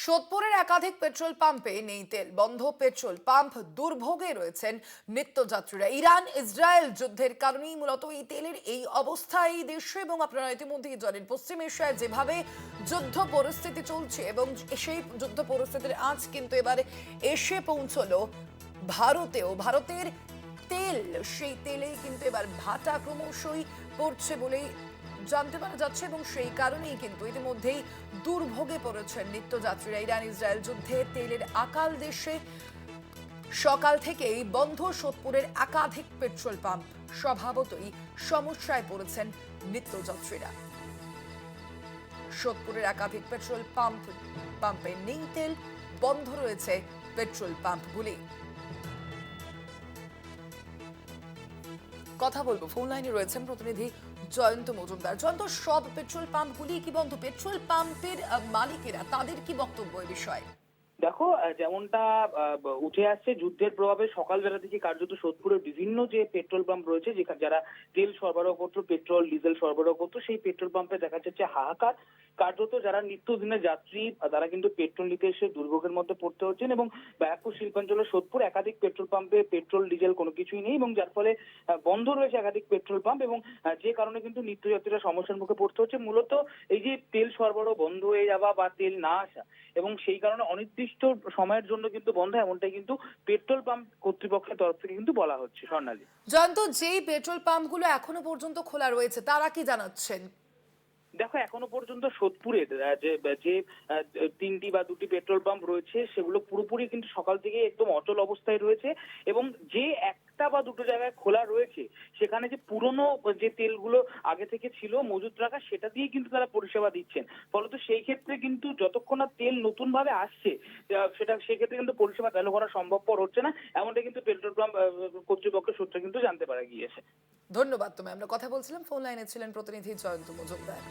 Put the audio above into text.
সোদপুরের একাধিক পেট্রোল পাম্পে নেই তেল, বন্ধ পেট্রোল পাম্প, দুর্ভোগে রয়েছেন নিত্যযাত্রীরা। ইরান ইসরায়েল যুদ্ধের কারণেই মূলত এই তেলের এই অবস্থা এই দেশে, এবং আপনারা ইতিমধ্যেই জানেন পশ্চিম এশিয়ায় যেভাবে যুদ্ধ পরিস্থিতি চলছে, এবং সেই যুদ্ধ পরিস্থিতির আঁচ কিন্তু এবারে এসে পৌঁছলো ভারতেও। ভারতের তেল, সেই তেলেই কিন্তু এবার ভাটা ক্রমশই পড়ছে বলেই জানতে পারা যাচ্ছে, এবং সেই কারণেই কিন্তু ইতিমধ্যেই দুর্ভোগে পড়েছেন নিত্যযাত্রীরা। ইরান ইসরায়েল যুদ্ধে তেলের আকাল দেশে, সকাল থেকেই বন্ধ সোদপুরের একাধিক পেট্রোল পাম্প। স্বভাবতই সমস্যায় পড়েছেন নিত্যযাত্রীরা। সোদপুরের একাধিক পেট্রোল পাম্পে নেই তেল, বন্ধ রয়েছে পেট্রোল পাম্পগুলি। কথা বলবো, ফোন লাইনে রয়েছেন প্রতিনিধি জয়ন্ত মজুমদার। জয়ন্ত, সব পেট্রোল পাম্পগুলি কি বন্ধ? পেট্রোল পাম্পের মালিকেরা, তাদের কি বক্তব্য এই বিষয়ে? দেখো, যেমনটা উঠে আসছে যুদ্ধের প্রভাবে সকালবেলা থেকে কার্যত সোদপুরের বিভিন্ন যে পেট্রোল পাম্প রয়েছে, যেখানে যারা তেল সরবরাহ করতো, পেট্রোল ডিজেল সরবরাহ করতো, সেই পেট্রোল পাম্পে দেখা যাচ্ছে হাহাকার। কার্যত যারা নিত্যদিনের যাত্রী, তারা কিন্তু পেট্রোল নিতে এসে দুর্ভোগের মধ্যে পড়তে হচ্ছেন। এবং ব্যারাকপুর শিল্পাঞ্চলের সোদপুর একাধিক পেট্রোল পাম্পে পেট্রোল ডিজেল কোনো কিছুই নেই, এবং যার ফলে বন্ধ রয়েছে একাধিক পেট্রোল পাম্প। এবং যে কারণে কিন্তু নিত্যযাত্রীরা সমস্যার মুখে পড়তে হচ্ছে। মূলত এই যে তেল সরবরাহ বন্ধ হয়ে যাওয়া বা তেল না আসা, এবং সেই কারণে অনির্দিষ্ট সময়ের জন্য কিন্তু বন্ধ, এমনটাই কিন্তু পেট্রোল পাম্প কর্তৃপক্ষের তরফ থেকে কিন্তু বলা হচ্ছে। স্বর্ণালী, জয়ন্ত, যেই পেট্রোল পাম্পগুলো এখনো পর্যন্ত খোলা রয়েছে তারা কি জানাচ্ছেন? দেখো, এখনো পর্যন্ত সোদপুরের যে যে তিনটি বা দুটি পেট্রোল পাম্প রয়েছে, সেগুলো পুরোপুরি কিন্তু সকাল থেকে একদম অচল অবস্থায় রয়েছে। এবং যে একটা বা দুটো জায়গায় খোলা রয়েছে, সেখানে যে পুরনো যে তেলগুলো আগে থেকে ছিল মজুত রাখা, সেটা দিয়ে কিন্তু তারা পরিষেবা দিচ্ছেন। ফলত সেই ক্ষেত্রে কিন্তু যতক্ষণ না তেল নতুন ভাবে আসছে, সেক্ষেত্রে কিন্তু পরিষেবা চালু করা সম্ভবপর হচ্ছে না, এমনটা কিন্তু পেট্রোল পাম্প কর্তৃপক্ষের সূত্রে কিন্তু জানতে পারা গিয়েছে। ধন্যবাদ। তুমি, আমরা কথা বলছিলাম, ফোন লাইনে ছিলেন প্রতিনিধি জয়ন্ত মজুমদার।